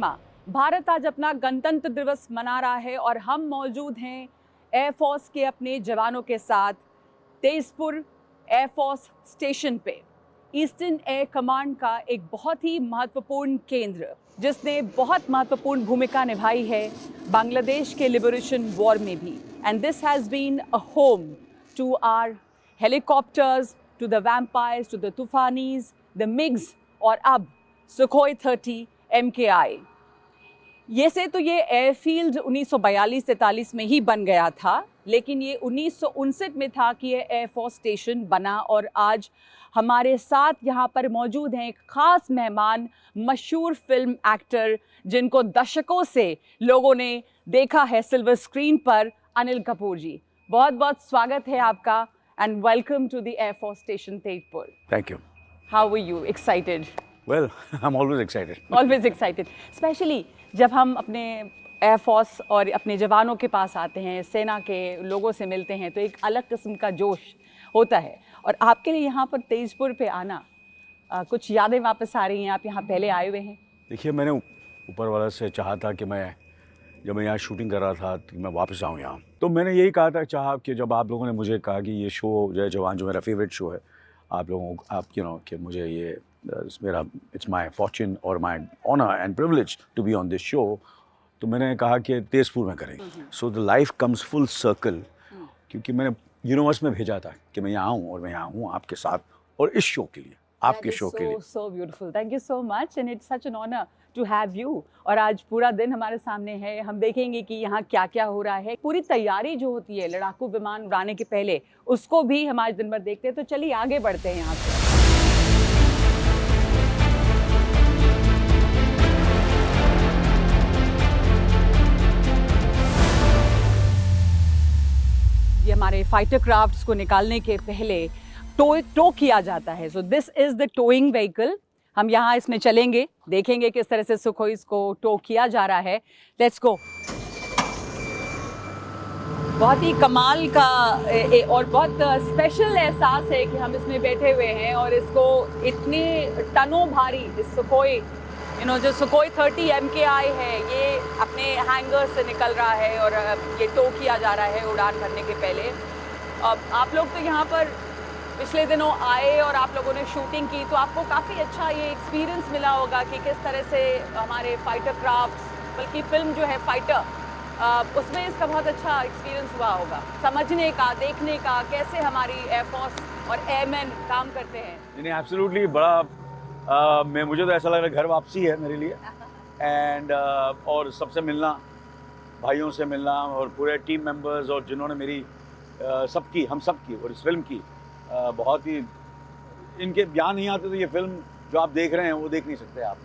शर्मा। भारत आज अपना गणतंत्र दिवस मना रहा है और हम मौजूद हैं एयरफोर्स के अपने जवानों के साथ तेजपुर एयरफोर्स स्टेशन पे। ईस्टर्न एयर कमांड का एक बहुत ही महत्वपूर्ण केंद्र जिसने बहुत महत्वपूर्ण भूमिका निभाई है बांग्लादेश के लिबरेशन वॉर में भी। And this has been a home to our helicopters, to the vampires, to the Toofanis, the MiGs और अब सुखोई 30 MKI। ये से तो ये एयरफील्ड 1942-43 में ही बन गया था, लेकिन ये 1959 में था कि ये एयरफोर्स स्टेशन बना। और आज हमारे साथ यहाँ पर मौजूद हैं एक ख़ास मेहमान, मशहूर फिल्म एक्टर जिनको दशकों से लोगों ने देखा है सिल्वर स्क्रीन पर, अनिल कपूर जी। बहुत बहुत स्वागत है आपका and welcome to the air force station Tezpur. Thank you. How are you? Excited? Well, I'm always excited. Always excited, specially जब हम अपने एयरफोर्स और अपने जवानों के पास आते हैं, सेना के लोगों से मिलते हैं, तो एक अलग किस्म का जोश होता है। और आपके लिए यहाँ पर तेजपुर पे आना कुछ यादें वापस आ रही हैं? आप यहाँ पहले आए हुए हैं? देखिए, मैंने ऊपर वाला से चाहा था कि जब मैं यहाँ शूटिंग कर रहा था तो मैं वापस आऊँ यहाँ। तो मैंने यही चाहा कि जब आप लोगों ने मुझे कहा कि ये शो जय जवान जो मेरा फेवरेट शो है, आप लोगों कि मुझे ये मेरा इट्स माय फॉर्च्यून और my honour and privilege to be on this show, तो मैंने कहा कि तेजपुर में करेंगे। So the life comes full circle, क्योंकि मैंने यूनिवर्स में भेजा था कि मैं यहाँ आऊँ और मैं यहाँ हूँ आपके साथ और इस शो के लिए, आपके शो के लिए। So beautiful, thank you so much and it's such an honour to have you. और आज पूरा दिन हमारे सामने है, हम देखेंगे कि यहाँ क्या क्या हो रहा है। पूरी तैयारी जो होती है लड़ाकू विमान उड़ाने के पहले, उसको भी हम आज दिन भर देखते हैं। तो चलिए आगे बढ़ते हैं यहाँ से। ये हमारे फाइटर क्राफ्ट्स को निकालने के पहले टो किया जाता है। So this is the towing vehicle. हम यहाँ इसमें चलेंगे, देखेंगे किस तरह से सुखोई को टो किया जा रहा है। Let's go. बहुत ही कमाल का और बहुत स्पेशल एहसास है कि हम इसमें बैठे हुए हैं और इसको इतने टनों भारी इस सुखोई जो सुखोई 30 MKI है, ये अपने हैंगर से निकल रहा है और ये टो किया जा रहा है उड़ान भरने के पहले। आप लोग तो यहाँ पर पिछले दिनों आए और आप लोगों ने शूटिंग की, तो आपको काफ़ी अच्छा ये एक्सपीरियंस मिला होगा कि किस तरह से हमारे फाइटर क्राफ्ट्स, बल्कि फिल्म जो है फाइटर, उसमें इसका बहुत अच्छा एक्सपीरियंस हुआ होगा, समझने का, देखने का, कैसे हमारी एयरफोर्स और एयरमैन काम करते हैं। नहीं, एब्सोल्युटली बड़ा मुझे तो ऐसा लग रहा है घर वापसी है मेरे लिए। एंड और सबसे मिलना, भाइयों से मिलना और पूरे टीम मेंबर्स और जिन्होंने मेरी हम सबकी और इस फिल्म की बहुत ही, इनके बयान नहीं आते। तो ये फिल्म जो आप देख रहे हैं वो देख नहीं सकते आप।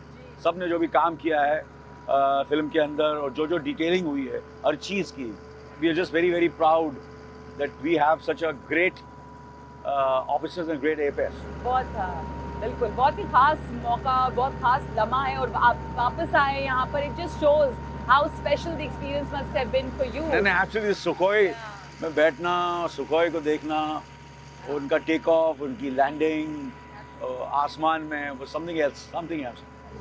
सब ने जो भी काम किया है फिल्म के अंदर और जो डिटेलिंग हुई है हर चीज़ की, we are just very very proud that we have such a great officers and great air force. बहुत बिल्कुल, बहुत ही खास मौका, बहुत खास लम्हा है और आप वापस आए यहाँ पर। It just shows how special the experience must have been for you. नहीं, एक्चुअली सुखोई में बैठना, सुखोई को देखना, उनका टेक ऑफ, उनकी लैंडिंग आसमान में, वो समथिंग एल्स।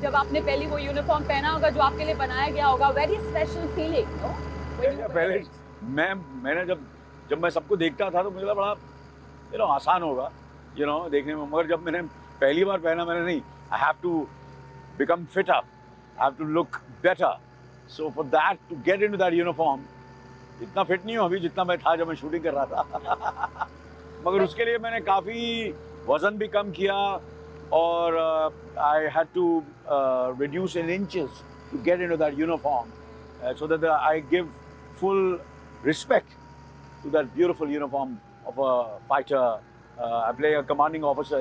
जब आपने पहली वो यूनिफॉर्म पहना होगा जो आपके लिए बनाया गया होगा, वेरी स्पेशल फीलिंग, नो? पहले मैंने जब मैं सबको देखता था तो मुझे लगा बड़ा आसान होगा देखने में, मगर जब मैंने पहली बार पहना, मैंने नहीं, I have to become fit up, I have to look better. So for that to get into that uniform, इतना फिट नहीं हूँ अभी जितना मैं था जब मैं शूटिंग कर रहा था। मगर उसके लिए मैंने काफ़ी वज़न भी कम किया और I had to reduce in inches to get into that uniform, so that I give full respect to that beautiful uniform of a fighter. I play a commanding officer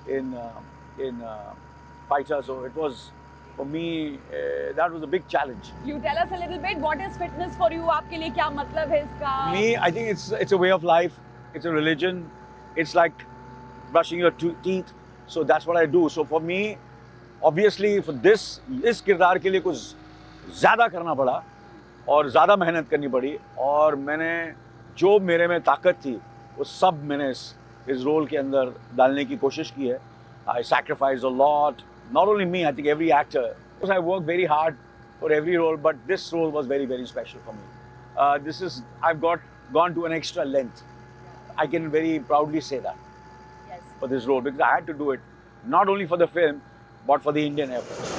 in fighter, so it was for me that was a big challenge. You tell us a little bit, what is fitness for you? आपके लिए क्या मतलब है इसका? Me, I think it's a way of life. It's a religion. It's like brushing your teeth. So that's what I do. So for me, obviously for इस किरदार के लिए कुछ ज़्यादा करना पड़ा और ज़्यादा मेहनत करनी पड़ी, और मैंने जो मेरे में ताकत थी वो सब मैंने इस रोल के अंदर डालने की कोशिश की है। I sacrificed a lot, not only me, I think every actor, because I work very hard for every role, but this role was very, very special for me. I've gone to an extra length. I can very proudly say that for this role, because I had to do it not only for the film, but for the Indian Air Force.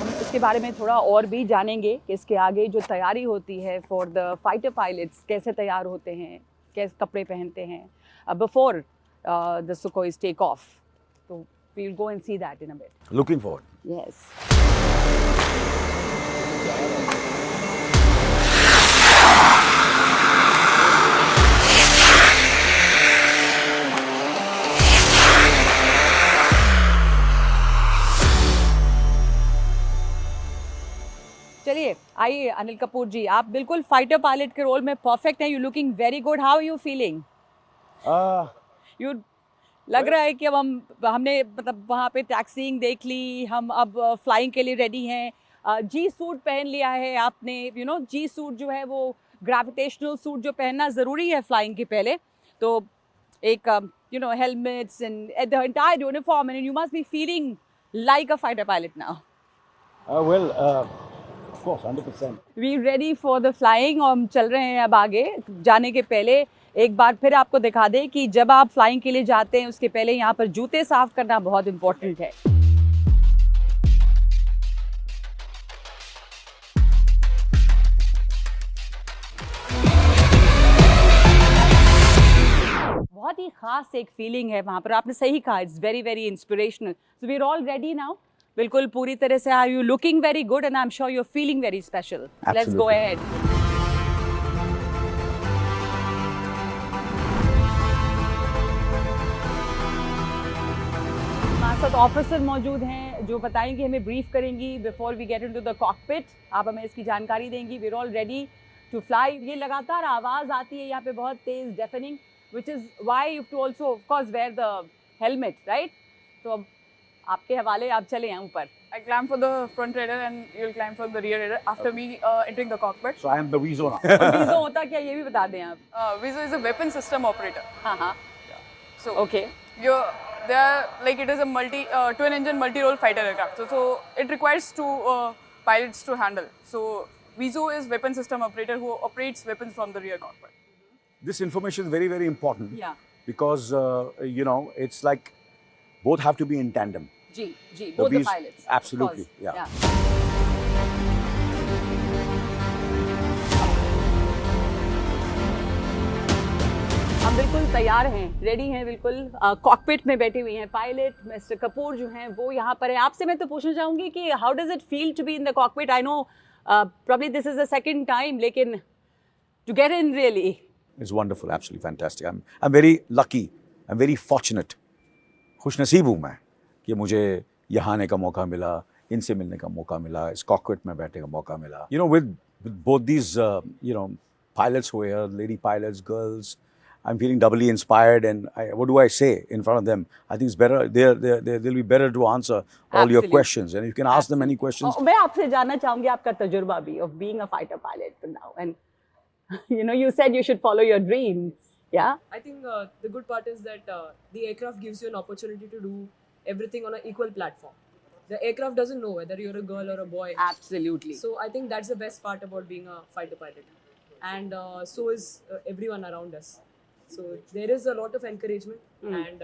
हम इसके बारे में थोड़ा और भी जानेंगे कि इसके आगे जो तैयारी होती है फॉर द फाइटर पायलट्स, कैसे तैयार होते हैं, कैसे कपड़े पहनते हैं before the Sukhois take off. तो we will go and see that in a bit. Looking forward. Yes. चलिए आइए अनिल कपूर जी, आप बिल्कुल फाइटर पायलट के रोल में परफेक्ट हैं. You looking very good. How are you feeling? You लग रहा है कि अब हमने मतलब वहाँ पे टैक्सीइंग देख ली, हम अब फ्लाइंग के लिए रेडी हैं. जी सूट पहन लिया है आपने. यू नो जी सूट जो है वो ग्रेविटेशनल सूट जो पहनना ज़रूरी है फ्लाइंग के पहले. तो एक you know helmets and the entire uniform and you must be feeling like a fighter pilot now. Of course, 100%. We ready for the flying. और हम चल रहे हैं अब आगे. जाने के पहले एक बार फिर आपको दिखा दें कि जब आप फ्लाइंग के लिए जाते हैं उसके पहले यहाँ पर जूते साफ करना बहुत इम्पोर्टेंट है. बहुत ही खास एक फीलिंग है वहाँ पर. आपने सही कहा, it's very very inspirational. So we are all ready now. बिल्कुल पूरी तरह से. Are you looking very good and I am sure you are feeling very special. Let's go ahead. हमारे साथ ऑफिसर मौजूद हैं जो बताएंगे, हमें ब्रीफ करेंगी before we get into the cockpit. आप हमें इसकी जानकारी देंगी. We are all ready to fly. ये लगातार आवाज़ आती है यहाँ पे बहुत तेज, deafening, which is why you have to also of course wear the helmet, right? तो अब आपके हवाले, आप चले हैं ऊपर. I climb for the front raider and you'll climb for the rear raider after me entering the cockpit. So I am the Vizo now. वीज़ो होता क्या, ये भी बता दें आप. Vizo is a weapon system operator. हाँ हाँ. So Okay. they are like, it is a twin engine multi-role fighter aircraft. So it requires two pilots to handle. So Vizo is weapon system operator who operates weapons from the rear cockpit. This information is very, very important. Yeah. Because you know, it's like both have to be in tandem. Ji ji. Both the Viz- pilots. absolutely, Of course. yeah. हम बिल्कुल तैयार हैं, ready हैं बिल्कुल. Cockpit में बैठी हुई हैं पायलट मिस्टर कपूर जो हैं वो यहाँ पर हैं. आपसे मैं तो पूछना चाहूँगी कि how does it feel to be in the cockpit? I know probably this is the second time, लेकिन to get in really. It's wonderful, absolutely fantastic. I'm very lucky. I'm very fortunate. खुशनसीब हूँ मैं कि मुझे यहाँ आने का मौका मिला, इनसे मिलने का मौका मिला, इस कॉकपिट में बैठने का मौका मिला. You know, with both these you know, pilots who are here, lady pilots, girls, I'm feeling doubly inspired. And what do I say in front of them? I think it's better. They'll be better to answer all your Absolutely. questions. And you can ask them any questions. मैं आपसे जानना चाहूँगी आपका तजुर्बा भी of being a fighter pilot for now. And you know, you said you should follow your dreams. Yeah. I think the good part is that the aircraft gives you an opportunity to do everything on an equal platform. The aircraft doesn't know whether you're a girl or a boy. Absolutely. So I think that's the best part about being a fighter pilot. And so is everyone around us. So there is a lot of encouragement, and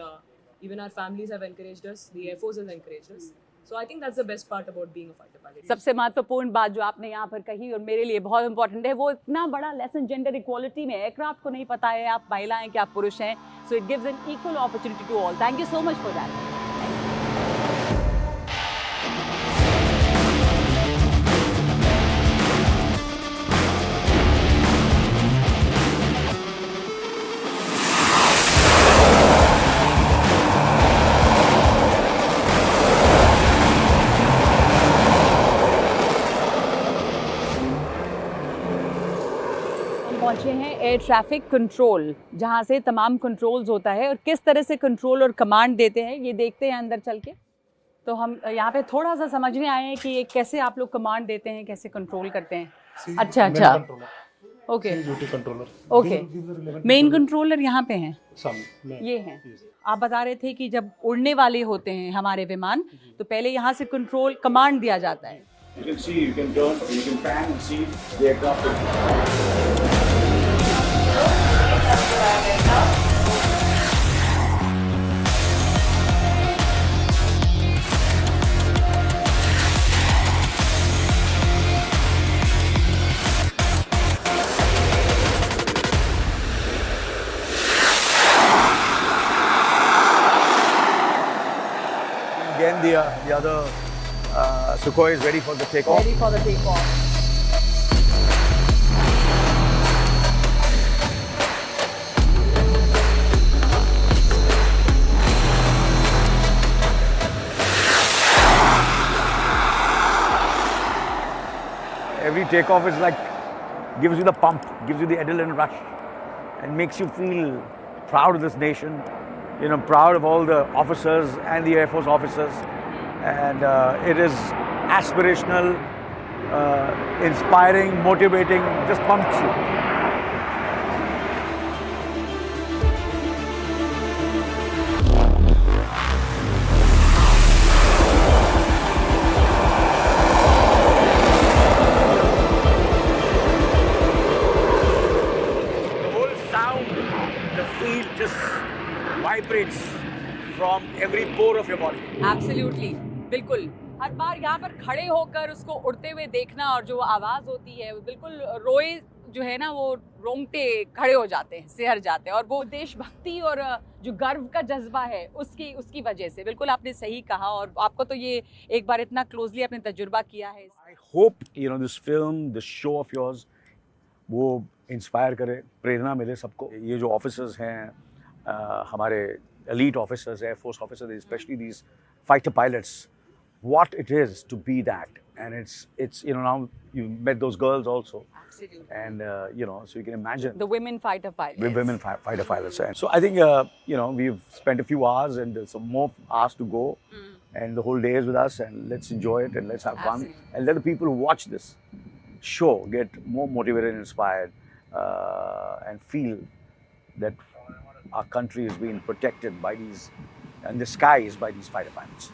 even our families have encouraged us. The Air Force has encouraged us. So I think that's the best part about being a fighter pilot. सबसे महत्वपूर्ण बात जो आपने यहाँ पर कही और मेरे लिए बहुत इंपॉर्टेंट है, वो इतना बड़ा लेसन जेंडर इक्वालिटी में. एयरक्राफ्ट को नहीं पता है आप महिला हैं कि आप पुरुष हैं. So it gives an equal opportunity to all. Thank you so much for that. पहुंचे हैं एयर ट्रैफिक कंट्रोल, जहां से तमाम कंट्रोल्स होता है और किस तरह से कंट्रोल और कमांड देते हैं ये देखते हैं अंदर चल के. तो हम यहाँ पे थोड़ा सा समझने आए हैं कि ये कैसे आप लोग कमांड देते हैं, कैसे कंट्रोल करते हैं. अच्छा अच्छा. Okay duty controller okay main controller यहाँ पे हैं, सामने ये हैं। आप बता रहे थे कि जब उड़ने वाले होते हैं हमारे विमान तो पहले यहाँ से कंट्रोल कमांड दिया जाता है। You can see, you can turn, you can pan and see the aircraft. Again, the other Sukhoi is ready for the takeoff. Ready for the takeoff. Every takeoff is like, gives you the pump, gives you the adrenaline rush, and makes you feel proud of this nation, you know, proud of all the officers and the Air Force officers. And it is aspirational, inspiring, motivating, just pumps you. The whole sound, the feel just vibrates from every pore of your body. Absolutely, बिल्कुल। हर बार यहाँ पर खड़े होकर उसको उड़ते हुए देखना और जो आवाज़ होती है वो बिल्कुल रोए जो है ना, वो रोंगटे खड़े हो जाते हैं, सिहर जाते हैं। और वो देशभक्ति और जो गर्व का जज्बा है उसकी वजह से, बिल्कुल आपने सही कहा। और आपको तो ये एक बार इतना क्लोजली आपने तजुर्बा किया है। I hope, you know, this film, this show of yours, वो इंस्पायर करे, प्रेरणा मिले सबको। ये जो ऑफिसर्स हैं, हमारे elite officers, Air Force officers, especially these fighter pilots, what it is to be that. And it's you know, now you met those girls also. Absolutely. And, you know, so you can imagine. The women fighter pilots. With women fighter pilots. And so I think, you know, we've spent a few hours and there's some more hours to go. And the whole day is with us, and let's enjoy it and let's have fun. Absolutely. And let the people who watch this show get more motivated and inspired and feel that our country is being protected by these, and the sky is by these fighter pilots.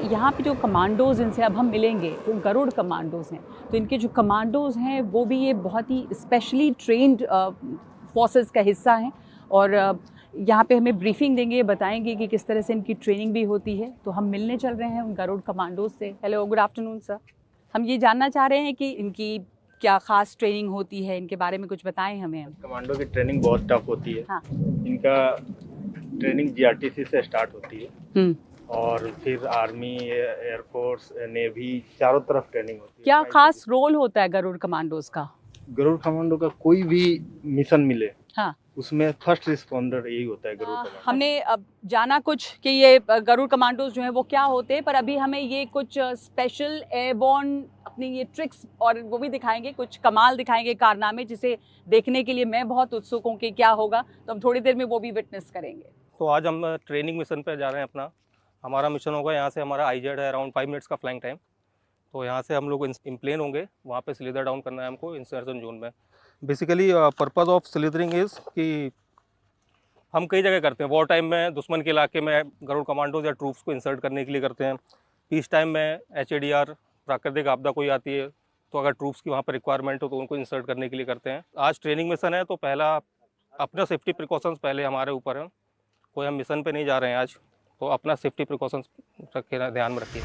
यहाँ पे जो commandos इनसे अब हम मिलेंगे वो Garuda commandos हैं। तो इनके जो कमांडोज़ हैं वो भी ये बहुत ही स्पेशली ट्रेंड फोर्सेस का हिस्सा हैं। और यहाँ पे हमें ब्रीफिंग देंगे, बताएंगे कि किस तरह से इनकी ट्रेनिंग भी होती है। तो हम मिलने चल रहे हैं उन गरुड़ कमांडोज़ से। Hello, good afternoon sir. हम ये जानना चाह रहे हैं कि इनकी क्या ख़ास ट्रेनिंग होती है, इनके बारे में कुछ बताएं हमें। कमांडो की ट्रेनिंग बहुत टफ होती है। हाँ। इनका ट्रेनिंग जीआरटीसी से स्टार्ट होती है और फिर आर्मी, एयरफोर्स, नेवी, चारों तरफ ट्रेनिंग होती है। क्या खास रोल होता है गरुड़ कमांडोज का? गरुड़ कमांडो का कोई भी मिशन मिले, हाँ, उसमें फर्स्ट रिस्पॉन्डर यही होता है, गरुड़ कमांडो। हमने अब जाना कुछ कि ये गरुड़ कमांडोज जो हैं वो क्या होते हैं, पर अभी हमें ये कुछ स्पेशल एयरबॉर्न अपनी ये ट्रिक्स और वो भी दिखाएंगे, कुछ कमाल दिखाएंगे, कारनामे, जिसे देखने के लिए मैं बहुत उत्सुक हूँ कि क्या होगा। तो हम थोड़ी देर में वो भी विटनेस करेंगे। तो आज हम ट्रेनिंग मिशन पे जा रहे हैं अपना। हमारा मिशन होगा, यहाँ से हमारा आईजेड है अराउंड 5 मिनट्स का फ्लाइंग टाइम। तो यहाँ से हम लोग इन प्लेन होंगे, वहाँ पे स्लीदर डाउन करना है हमको इंसर्शन जोन में। बेसिकली पर्पज़ ऑफ स्लीदरिंग इज़ कि हम कई जगह करते हैं। वॉर टाइम में दुश्मन के इलाके में गरुड़ कमांडोज या ट्रूप्स को इंसर्ट करने के लिए करते हैं। पीस टाइम में HADR, प्राकृतिक आपदा कोई आती है तो अगर ट्रूप्स की वहाँ पर रिक्वायरमेंट हो तो उनको इंसर्ट करने के लिए करते हैं। आज ट्रेनिंग मिशन है तो पहला अपना सेफ्टी प्रिकॉशंस पहले हमारे ऊपर है। कोई हम मिशन पे नहीं जा रहे हैं आज, तो अपना सेफ्टी प्रिकॉशंस रखे, ध्यान में रखिए।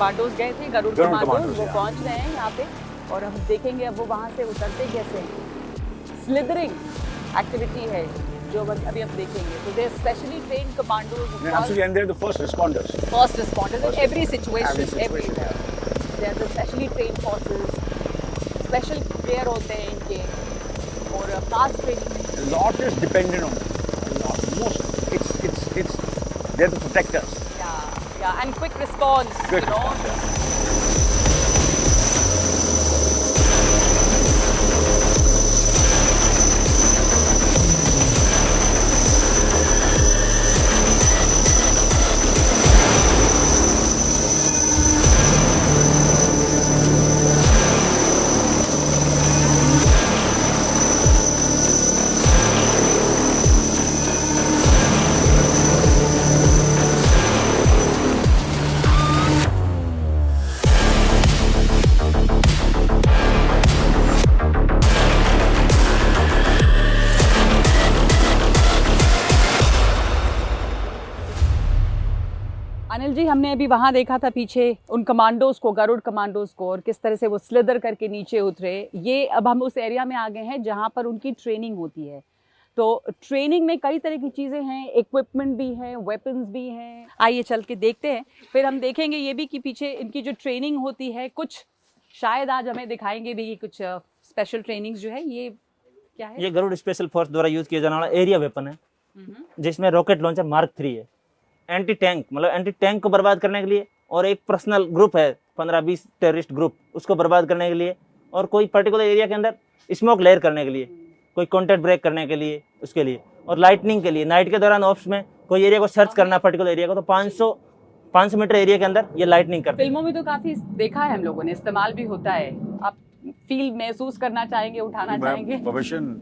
कमांडोज गए थे, गरुड़ गरुड़ कमांडोज, कमांडोज, वो yeah. पहुंच गए हैं यहाँ पे और हम देखेंगे अब वो वहाँ से उतरते कैसे हैं। स्लिदरिंग एक्टिविटी है जो अभी हम देखेंगे। So they are specially trained commandos. Absolutely, and they're the first responders. First responders in every situation, Every situation, everywhere. They are the specially trained forces. Special care होते हैं इनके और fast training में A lot is dependent on them. A lot, most. It's. They're the protectors. yeah, and quick response, Quick you know. response, Anil ji, हमने अभी वहाँ देखा था पीछे उन कमांडोज को, गरुड़ कमांडोज को, और किस तरह से वो स्लिदर करके नीचे उतरे। ये अब हम उस एरिया में आ गए हैं जहाँ पर उनकी ट्रेनिंग होती है। तो ट्रेनिंग में कई तरह की चीज़ें हैं, इक्विपमेंट भी हैं, वेपन्स भी हैं। आइए चल के देखते हैं, फिर हम देखेंगे ये भी कि पीछे इनकी जो ट्रेनिंग होती है, कुछ शायद आज हमें दिखाएंगे भी कुछ स्पेशल ट्रेनिंग्स जो है। ये क्या है? ये गरुड़ स्पेशल फोर्स द्वारा यूज किया जाने वाला एरिया वेपन है, जिसमें रॉकेट लॉन्चर मार्क 3 है। एंटी टैंक मतलब एंटी टैंक को बर्बाद करने के लिए, और एक पर्सनल ग्रुप है 15-20 टेररिस्ट ग्रुप, उसको बर्बाद करने के लिए, और कोई पर्टिकुलर एरिया के अंदर स्मोक लेयर करने के लिए, कोई कॉन्टैक्ट ब्रेक करने के लिए, उसके लिए, और लाइटनिंग के लिए। नाइट के दौरान ऑप्स में कोई एरिया को सर्च करना, पर्टिकुलर एरिया को, तो 500 मीटर एरिया के अंदर ये लाइटनिंग करते हैं। फिल्मों में तो काफी देखा है हम लोगों ने, इस्तेमाल भी होता है। आप फील महसूस करना चाहेंगे, उठाना चाहेंगे? Permission.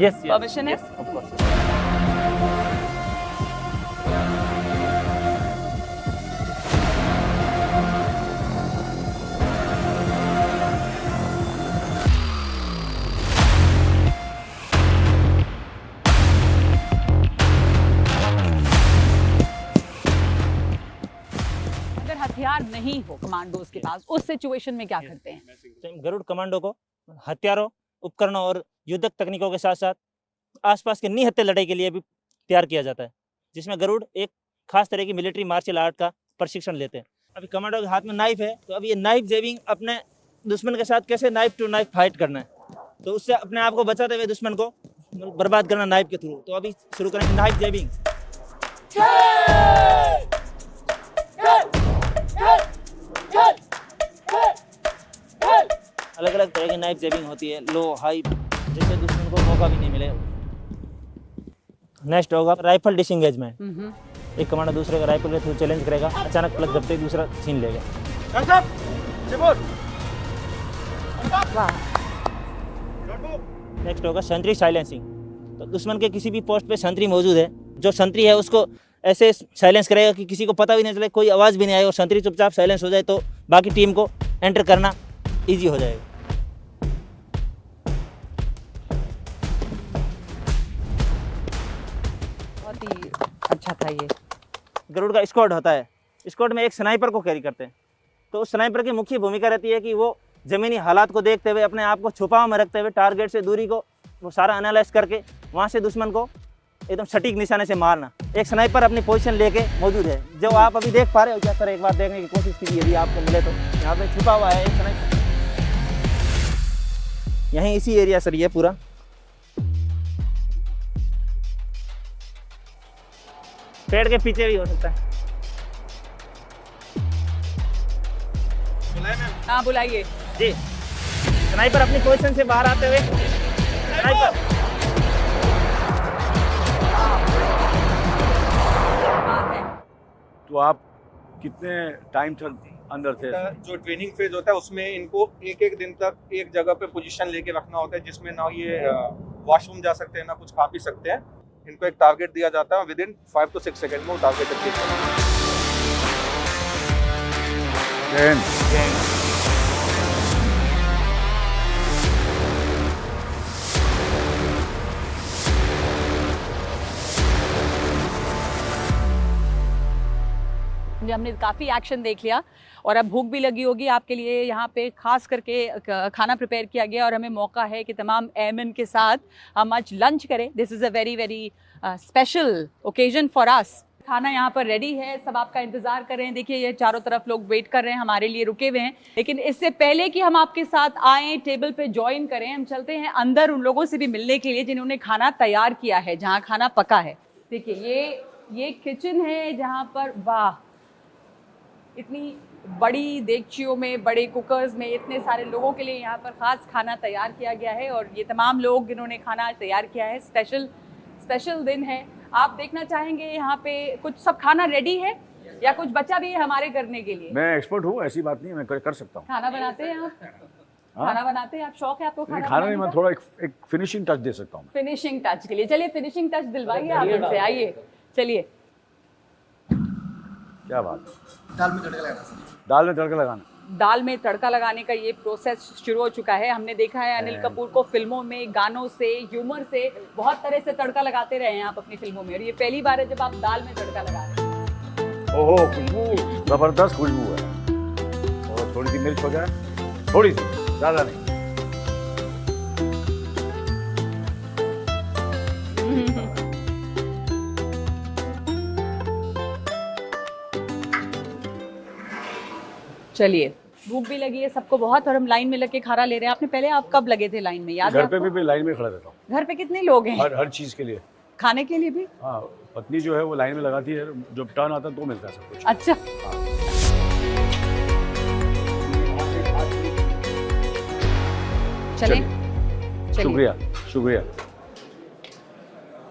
यस परमिशन है? Of course. अगर हथियार नहीं हो कमांडोज के पास, उस सिचुएशन में क्या करते हैं? तो गरुड़ कमांडो को हथियारों, उपकरणों और युद्धक तकनीकों के साथ साथ आसपास के निहत्थे लड़ाई के लिए भी तैयार किया जाता है, जिसमें गरुड़ एक खास तरह की मिलिट्री मार्शल आर्ट का प्रशिक्षण लेते हैं। अभी कमांडो के हाथ में नाइफ है, तो अब ये नाइफ जेबिंग अपने दुश्मन के साथ कैसे नाइफ टू नाइफ फाइट करना है, तो उससे अपने आप को बचाते हुए दुश्मन को बर्बाद करना नाइफ के थ्रू। तो अभी शुरू करेंगे नाइफ जेबिंग। अलग अलग तरह की नाइफ जेबिंग होती है, लो हाई, जिससे दुश्मन को मौका भी नहीं मिले। नेक्स्ट होगा राइफल डिसएंगेजमेंट। एक कमांडर दूसरे का राइफल के थ्रू चैलेंज करेगा, अचानक प्लग दबते ही दूसरा छीन लेगा। नेक्स्ट होगा सेंट्री साइलेंसिंग। तो दुश्मन के किसी भी पोस्ट पे सेंट्री मौजूद है, जो सेंट्री है उसको ऐसे साइलेंस करेगा कि किसी को पता भी नहीं चले, कोई आवाज़ भी नहीं आए, और सेंट्री चुपचाप साइलेंस हो जाए तो बाकी टीम को एंटर करना ईजी हो जाएगा। बहुत ही अच्छा था ये। गरुड़ का स्क्वाड होता है, स्क्वाड में एक स्नाइपर को कैरी करते हैं। तो उस स्नाइपर की मुख्य भूमिका रहती है कि वो ज़मीनी हालात को देखते हुए, अपने आप को छुपाव में रखते हुए, टारगेट से दूरी को वो सारा एनालाइज करके वहाँ से दुश्मन को एकदम सटीक निशाने से मारना। एक स्नाइपर अपनी पोजीशन लेके मौजूद है, जो आप अभी देख पा रहे हो। क्या सर, एक बार देखने की कोशिश कीजिए, यदि आपको मिले तो। यहाँ पे छुपा हुआ है एक स्नाइपर, यहीं इसी एरिया सर, ये पूरा पेड़ के पीछे भी हो सकता है। हाँ बुलाइए जी। स्नाइपर अपनी पोजीशन से बाहर आते हुए, स्नाइपर तो आप कितने टाइम तक अंदर थे? जो ट्रेनिंग फेज होता है उसमें इनको एक दिन तक एक जगह पे पोजीशन लेके रखना होता है, जिसमें ना ये वॉशरूम जा सकते हैं ना कुछ खा पी सकते हैं। इनको एक टारगेट दिया जाता है, विद इन 5 to 6 सेकंड में वो टारगेट अचीव करना है। समझे, हमने काफ़ी एक्शन देख लिया और अब भूख भी लगी होगी। आपके लिए यहाँ पे खास करके खाना प्रिपेयर किया गया और हमें मौका है कि तमाम एयरमैन के साथ हम आज लंच करें। This is a very very special occasion for us. खाना यहाँ पर रेडी है, सब आपका इंतज़ार कर रहे हैं। देखिए ये चारों तरफ लोग वेट कर रहे हैं, हमारे लिए रुके हुए हैं। लेकिन इससे पहले कि हम आपके साथ आएँ, टेबल पे ज्वाइन करें, हम चलते हैं अंदर उन लोगों से भी मिलने के लिए जिन्होंने खाना तैयार किया है, जहाँ खाना पका है। देखिए ये किचन है जहाँ पर, वाह, इतनी बड़ी देगचियों में, बड़े कुकर्स में इतने सारे लोगों के लिए यहाँ पर ख़ास खाना तैयार किया गया है। और ये तमाम लोग जिन्होंने खाना तैयार किया है, स्पेशल दिन है। आप देखना चाहेंगे यहाँ पे कुछ सब खाना रेडी है या कुछ बचा भी है हमारे करने के लिए? मैं एक्सपर्ट हूँ, ऐसी बात नहीं है, मैं कर सकता हूँ। खाना बनाते हैं आप? खाना बनाते हैं आप? शौक है आपको खाना नहीं, मैं थोड़ा एक फिनिशिंग टच दे सकता हूँ। फिनिशिंग टच के लिए चलिए फिनिशिंग टच दिलवाइए आप इनसे, आइए चलिए। क्या बात है, दाल में तड़का लगाना। दाल में तड़का लगाने का ये प्रोसेस शुरू हो चुका है। हमने देखा है अनिल कपूर को फिल्मों में, गानों से, ह्यूमर से बहुत तरह से तड़का लगाते रहे हैं आप अपनी फिल्मों में, और ये पहली बार है जब आप दाल में तड़का लगा रहे हैं। ओहो, खुशबू, जबरदस्त खुशबू है। और थोड़ी सी मिर्च हो जाए, थोड़ी सी, ज़्यादा नहीं। चलिए, भूख भी लगी है सबको बहुत और हम लाइन में लग के खाना ले रहे हैं। आपने पहले, आप कब लगे थे लाइन में, याद है घर पे आपको? भी लाइन में खड़ा रहता हूँ। घर पे कितने लोग हैं? हर चीज़ के लिए, खाने के लिए भी? हाँ, पत्नी जो है वो लाइन में लगाती है, जब टर्न आता है तो मिलता है सब कुछ। अच्छा, चलिए। शुक्रिया।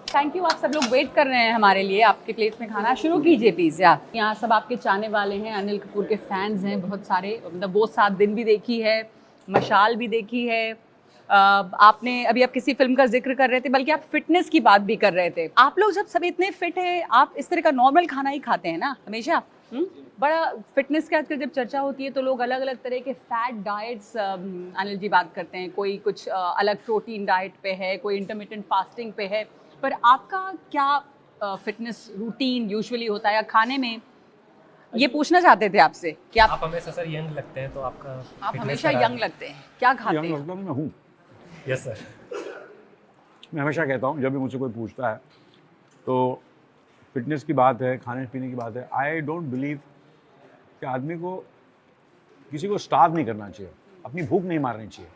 Thank you. आप सब लोग वेट कर रहे हैं हमारे लिए, आपके प्लेट में खाना शुरू कीजिए प्लीज। यार यहाँ सब आपके चाहने वाले हैं, अनिल कपूर के फैंस हैं बहुत सारे। मतलब वो 7 दिन भी देखी है, मशाल भी देखी है। आपने अभी आप किसी फिल्म का जिक्र कर रहे थे, बल्कि आप फिटनेस की बात भी कर रहे थे। आप लोग जब सब इतने फिट है, आप इस तरह का नॉर्मल खाना ही खाते हैं ना हमेशा? बड़ा फिटनेस के आजकल जब चर्चा होती है तो लोग अलग अलग तरह के फैट डाइट्स, अनिल जी बात करते हैं। कोई कुछ अलग प्रोटीन डाइट पे है, कोई इंटरमिटेंट फास्टिंग पे है, पर आपका क्या फिटनेस रूटीन यूजुअली होता है या खाने में? ये पूछना चाहते थे आपसे कि आप हमेशा सर यंग लगते हैं, तो आपका आप हमेशा यंग लगते हैं, क्या खाते हैं? यंग लगता हूँ मैं हूँ। Yes sir. मैं हमेशा कहता हूँ जब भी मुझसे कोई पूछता है तो फिटनेस की बात है, खाने पीने की बात है, आई डोंट बिलीव कि आदमी को, किसी को स्टार्व नहीं करना चाहिए, अपनी भूख नहीं मारनी चाहिए,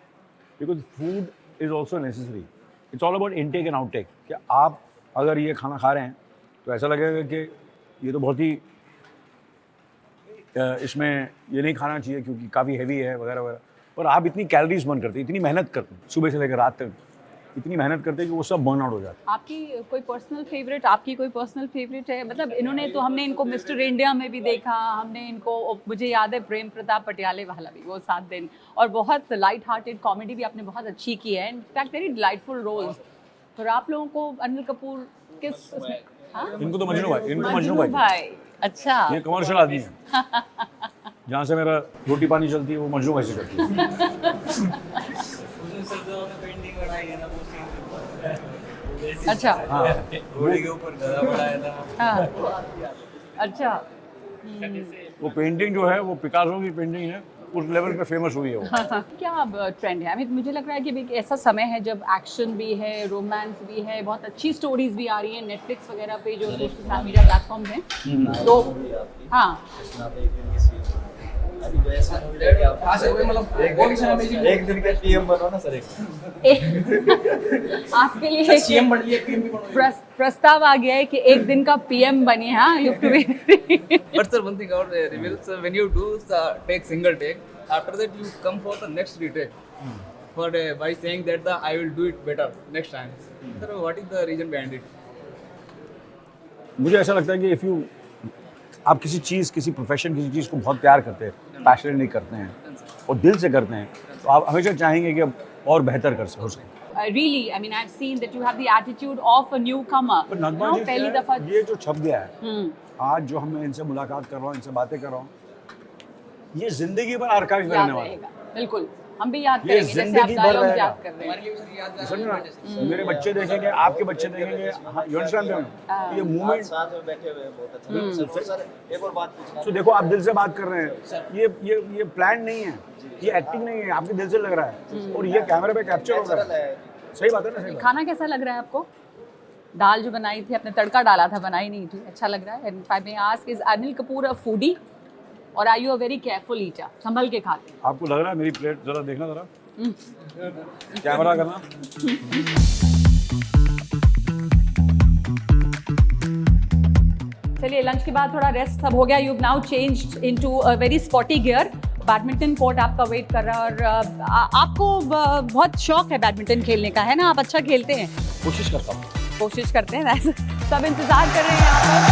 because food is also necessary. It's all about intake and outtake. कि आप अगर ये खाना खा रहे हैं तो ऐसा लगेगा कि ये तो बहुत ही, इसमें ये नहीं खाना चाहिए क्योंकि काफ़ी हैवी है वगैरह वगैरह, और आप इतनी कैलोरीज बर्न करते हैं, इतनी मेहनत करते हैं, सुबह से लेकर रात तक इतनी मेहनत करते हैं कि वो सब बर्न आउट हो जाता है। आपकी कोई पर्सनल फेवरेट, आपकी कोई पर्सनल फेवरेट है? मतलब इन्होंने तो, हमने इनको मिस्टर इंडिया में भी देखा, हमने इनको, मुझे याद है प्रेम प्रताप पटियाले वाला भी, वो 7 दिन, और बहुत लाइट हार्टेड कॉमेडी भी आपने बहुत अच्छी की है, इनफैक्ट वेरी डिलाइटफुल रोल्स। तो आप लोगों को अनिल कपूर किस, हाँ? इनको तो मजनू भाई। अच्छा, ये कमर्शियल आदमी है। जहाँ से मेरा रोटी पानी चलती है वो मजनू भाई से चलती है। अच्छा, हाँ, घोड़े के ऊपर गधा बढ़ाया था। हाँ, अच्छा। वो पेंटिंग जो है वो पिकासो की पेंटिंग है, उस लेवल पे फेमस हुई है वो। क्या अब ट्रेंड है? I mean, मुझे लग रहा है कि एक ऐसा समय है जब एक्शन भी है, रोमांस भी है, बहुत अच्छी स्टोरीज भी आ रही हैं नेटफ्लिक्स वगैरह पे, जो सोशल मीडिया प्लेटफॉर्म्स हैं। तो हाँ, एक दिन का पीएम बनो ना सर। आपके लिए सीएम प्रस्ताव आ गया है कि एक दिन का पीएम बनिए। हाँ, you have to be. But sir, one thing I would reveal, sir, when you do take single take, after that you come for the next retake, for by saying that I will do it better next time. Sir, what is the reason behind it? मुझे ऐसा लगता है कि if you, आप किसी चीज़, किसी profession, किसी चीज़ को बहुत प्यार करते हैं, पैशनेटली करते हैं और दिल से करते हैं, तो आप हमेशा चाहेंगे कि अब और बेहतर कर हो सके। Really, I mean, I've seen that you have the attitude of a newcomer. पर नगमा जी, पहली दफा ये जो छप गया है, आज जो मैं इनसे मुलाकात कर रहा हूँ, इनसे बातें कर रहा हूँ, ये जिंदगी भर आर्काइव में रहने वाला है। बिल्कुल, हम भी याद ये करेंगे जैसे आप जिंदगी भर डायलॉग रहेगा। याद कर रहे हैं। समझ ना, मेरे बच्चे देखेंगे, आपके बच्चे देखेंगे, हाँ, you understand me? हाँ। ये मूवमेंट साथ में बैठे हुए हैं, बहुत अच्छा। सर एक और बात पूछना तो देखो आप दिल से बात कर रहे हैं, ये प्लान नहीं है, ये एक्टिंग नहीं है, आपके दिल से लग रहा है और ये कैमरे पे कैप्चर हो रहा है। सही बात है ना? सही बात। खाना कैसा लग रहा है आपको? दाल जो बनाई थी आपने, तड़का डाला था, बनाई नहीं थी, अच्छा लग रहा है? And I may ask, is Anil Kapoor a foodie or are you a very careful eater? संभल के खाते हैं? आपको लग रहा है मेरी प्लेट जरा देखना जरा, कैमरा करना। चलिए लंच के बाद थोड़ा रेस्ट सब हो गया, you have now changed into a very spotty gear. Badminton court आपका वेट कर रहा है और आपको बहुत शौक है बैडमिंटन खेलने का, है ना? आप अच्छा खेलते हैं? कोशिश करता हूँ। कोशिश करते हैं, सब इंतजार कर रहे हैं यहाँ पर।